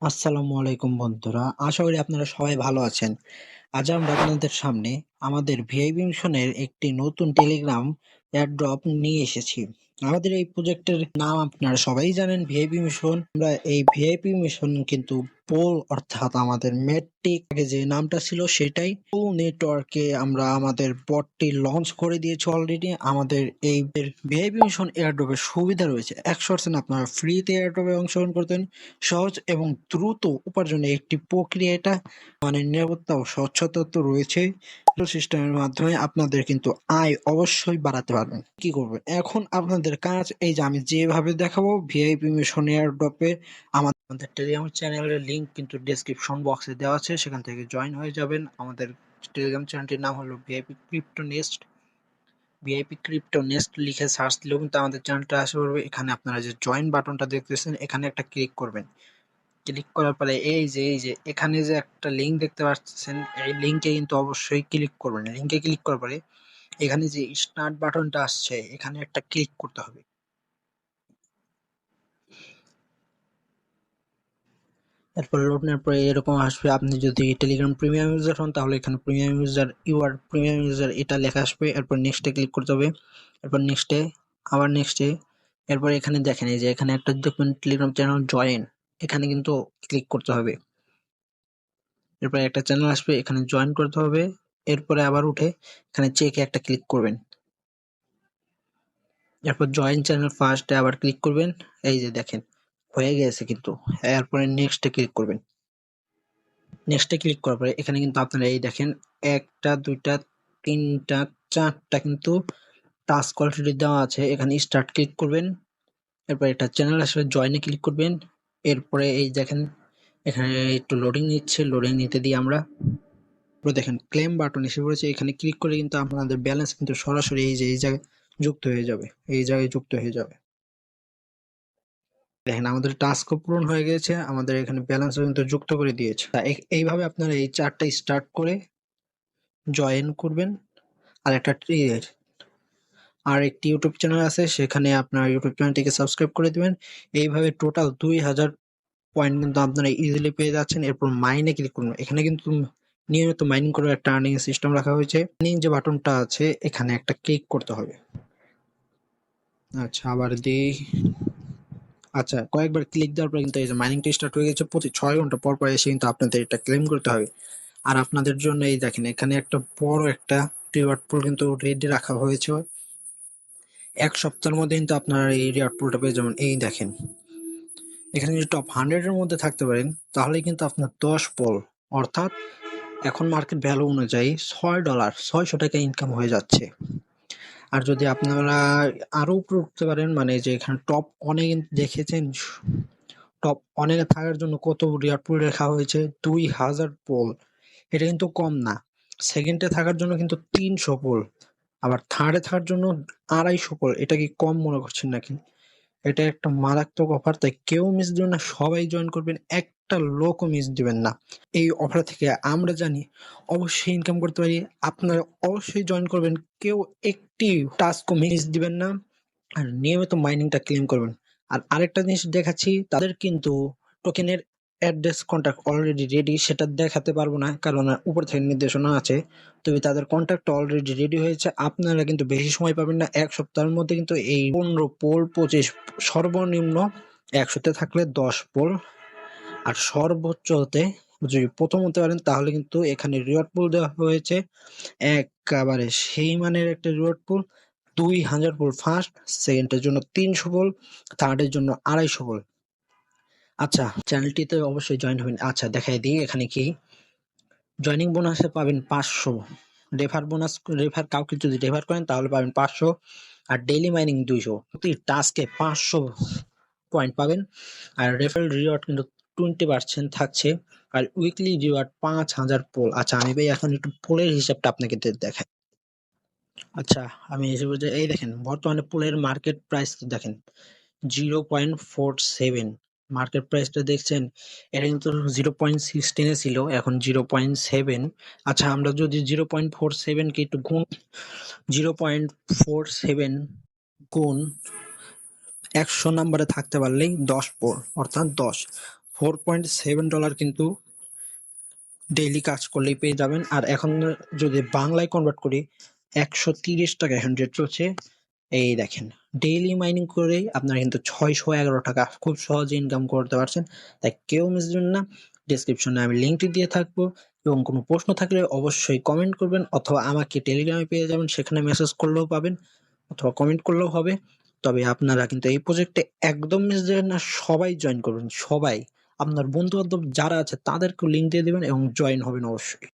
আসসালামু আলাইকুম বন্ধুরা, আশা করি আপনারা সবাই ভালো আছেন। আজ আমরা আপনাদের সামনে আমাদের ভিআইপি মিশনের একটি নতুন টেলিগ্রাম এয়ারড্রপ নিয়ে এসেছি। আমাদের এই প্রজেক্টের নাম আপনারা সবাই জানেন, ভিআইপি মিশন। আমরা এই ভিআইপি মিশন কিন্তু পোল অর্থাৎ আমাদের মেট্রিক যে নামটা ছিল সেটাই পোল নেটওয়ার্কে আমরা আমাদের বটটি লঞ্চ করে দিয়েছি অলরেডি। আমাদের এই ভিআইপি মিশন এয়ারড্রপের সুবিধা রয়েছে 100% আপনারা ফ্রিতে এয়ারড্রপে অংশগ্রহণ করতেন। সহজ এবং দ্রুত উপার্জনের একটি প্রক্রিয়া এটা, মানে নিরাপত্তা ও স্বচ্ছতা তো রয়েছে। সিস্টেমের মাধ্যমে আপনাদের কিন্তু আয় অবশ্যই বাড়াতে পারবেন। কি করবেন এখন? আপনাদের কাজ এই যে আমি যেভাবে দেখাবো ভিআইপি মিশন এয়ারড্রপে আমাদের টেলিগ্রাম চ্যানেলের লিংক কিন্তু ডেসক্রিপশন বক্সে দেওয়া আছে, সেখান থেকে জয়েন হয়ে যাবেন। আমাদের টেলিগ্রাম চ্যানেলটির নাম হলো VIP crypto nest. VIP crypto nest লিখে সার্চ দিলেও কিন্তু আমাদের চ্যানেলটা আসে পড়বে। এখানে আপনারা যে জয়েন বাটনটা দেখতেছেন এখানে একটা ক্লিক করবেন। ক্লিক করার পরে এই যে এখানে যে একটা লিঙ্ক দেখতে পাচ্ছেন, এই লিঙ্কে কিন্তু অবশ্যই ক্লিক করবেন। লিঙ্কে ক্লিক করার পরে এখানে যে স্টার্ট বাটনটা আসছে এখানে একটা ক্লিক করতে হবে। এরপর লোড নেওয়ার পরে এরকম আসবে। আপনি যদি টেলিগ্রাম প্রিমিয়াম ইউজার হন তাহলে এখানে premium user, you're premium user এটা লেখা আসবে। এরপর নেক্সটে ক্লিক করতে হবে। এরপর নেক্সটে, আবার নেক্সটে। এরপর এখানে দেখেন এই যে এখানে একটা দেখবেন টেলিগ্রাম চ্যানেল জয়েন, এখানে কিন্তু ক্লিক করতে হবে। এরপর একটা চ্যানেল আসবে, এখানে জয়েন করতে হবে। এরপরে আবার উঠে এখানে চেকে একটা ক্লিক করবেন। এরপর জয়েন চ্যানেল ফার্স্টে আবার ক্লিক করবেন। এই যে দেখেন হয়ে গেছে কিন্তু। এরপরে নেক্সটে ক্লিক করবেন। নেক্সটে ক্লিক করার পরে এখানে কিন্তু আপনারা এই দেখেন একটা, দুইটা, তিনটা, চারটা কিন্তু টাস্ক অলরেডি দেওয়া আছে। এখানে স্টার্ট ক্লিক করবেন। এরপর একটা চ্যানেল আসলে জয়েনে ক্লিক করবেন। এরপরে এই দেখেন এখানে একটু লোডিং নিচ্ছে, লোডিং নিতে দিয়ে আমরা দেখেন ক্লেম বাটন এসে পড়েছে। এখানে ক্লিক করে কিন্তু আপনাদের ব্যালেন্স কিন্তু সরাসরি এই যে এই জায়গায় যুক্ত হয়ে যাবে, এই জায়গায় যুক্ত হয়ে যাবে। দেখেন আমাদের টাস্কও পূরণ হয়ে গেছে, আমাদের এখানে ব্যালেন্সও কিন্তু যুক্ত করে দিয়েছে। এইভাবে আপনারা এই চারটা স্টার্ট করে জয়েন করবেন। আর একটা আর একটি ইউটিউব চ্যানেল আছে, সেখানে আপনার ইউটিউব চ্যানেলটিকে সাবস্ক্রাইব করে দিবেন। এইভাবে টোটাল 2000 পয়েন্ট কিন্তু আপনারা ইজিলি পেয়ে যাচ্ছেন। এরপর মাইনে ক্লিক করুন। এখানে কিন্তু নিয়মিত মাইনিং করার একটা আর্নিং সিস্টেম রাখা হয়েছে। মাইনিং যে বাটনটা আছে এখানে একটা ক্লিক করতে হবে। আচ্ছা আবার দিই। আচ্ছা কয়েকবার ক্লিক দেওয়ার পর কিন্তু এই যে মাইনিংটা স্টার্ট হয়ে গেছে। প্রতি 6 ঘন্টা পর পর এসে কিন্তু আপনাদের এটা ক্লেম করতে হবে। আর আপনাদের জন্য এই দেখেন এখানে একটা বড় একটা রিওয়ার্ড পুল কিন্তু রেডি রাখা হয়েছে। 1 সপ্তাহের মধ্যে কিন্তু আপনারা এই রিওয়ার্ড পুলটা পেয়ে যাবেন। এই দেখেন এখানে যদি টপ 100 এর মধ্যে থাকতে পারেন তাহলে কিন্তু আপনার 10 পোল, অর্থাৎ এখন মার্কেট ভ্যালু অনুযায়ী $6 600 ইনকাম হয়ে যাচ্ছে। আর যদি আপনারা আরো উপরে উঠতে পারেন, মানে যে এখানে টপ অনেক দেখেছেন, টপ অনেকে থাকার জন্য কত রিওয়ার্ড পুল রাখা হয়েছে, 2000 পোল। এটা কিন্তু কম না। সেকেন্ডে থাকার জন্য কিন্তু 300 পোল, আবার থার্ডে থাকার জন্য 250 পোল। এটা কি কম মনে করছেন নাকি? এটা একটা মারাত্মক অফার, তাই কেউ মিস দিবেন না, সবাই জয়েন করবেন, একটা লোকও মিস দিবেন না। এই অফার থেকে আমরা জানি অবশ্যই ইনকাম করতে পারি। আপনারা অবশ্যই জয়েন করবেন, কেউ একটি টাস্কও মিস দিবেন না, আর নিয়মিত মাইনিংটা ক্লেম করবেন। আর আরেকটা জিনিস দেখাচ্ছি, তাদের কিন্তু টোকেনের অ্যাড্রেস কন্ট্যাক্ট অলরেডি রেডি, সেটা দেখাতে পারবো না কারণ উপর থেকে নির্দেশনা আছে। তবে তাদের কন্ট্যাক্ট অলরেডি রেডি হয়েছে। আপনারা কিন্তু বেশি সময় পাবেন না, 1 সপ্তাহের মধ্যে কিন্তু এই 15 পোল, 25, সর্বনিম্ন 100-তে থাকলে 10 পোল, আর সর্বোচ্চতে যদি প্রথম হতে পারেন তাহলে কিন্তু এখানে রিওয়ার্ড পুল দেওয়া হয়েছে একেবারে সেই মানের একটা রিওয়ার্ড পুল। 2000 পুল ফার্স্ট, সেকেন্ডের জন্য 300 পুল, থার্ডের জন্য 250 পুল। আচ্ছা চ্যানেলটিতে অবশ্যই জয়েন হবেন। আচ্ছা দেখাই দিই এখানে কি জয়নিং বোনাসে পাবেন 500, রেফার বোনাস, রেফার কাউকে যদি রেফার করেন তাহলে পাবেন 500, আর ডেইলি মাইনিং 200, প্রতি টাস্কে 500 পয়েন্ট পাবেন। আর রেফারেল রিওয়ার্ড কিন্তু 20% থাকছে। আর উইকলি রিওয়ার্ড 5000 পোল। আচ্ছা আমি ভাই এখন একটু পোলের হিসাবটা আপনাকে দেখাই। আচ্ছা আমি এসে বলছি, এই দেখেন বর্তমানে পোলের মার্কেট প্রাইস দেখেন 0.47। মার্কেট প্রাইসটা দেখছেন, এটা কিন্তু 0.16 ছিল, এখন 0.7। আচ্ছা আমরা যদি 0.47 কে একটু গুণ, 0.47 গুণ 100 নাম্বারে থাকতে পারলেই 10 পোল, অর্থাৎ 10 $4.7 কিন্তু ডেইলি কাজ করলেই পেয়ে যাবেন। আর এখন যদি বাংলায় কনভার্ট করি, 130 টাকা এখন রেট চলছে। এই দেখেন, ডেইলি মাইনিং করে আপনারা কিন্তু 611 টাকা খুব সহজে ইনকাম করতে পারছেন। তাই কেউ মিস করবেন না। ডেসক্রিপশনে আমি লিঙ্কটি দিয়ে থাকবো, এবং কোনো প্রশ্ন থাকলে অবশ্যই কমেন্ট করবেন, অথবা আমাকে টেলিগ্রামে পেয়ে যাবেন, সেখানে মেসেজ করলেও পাবেন, অথবা কমেন্ট করলেও হবে। তবে আপনারা কিন্তু এই প্রজেক্টে একদম মিস দেবেন না, সবাই জয়েন করবেন, সবাই। আপনার বন্ধু বান্ধব যারা আছে তাদেরকেও লিঙ্ক দিয়ে দিবেন এবং জয়েন হবেন অবশ্যই।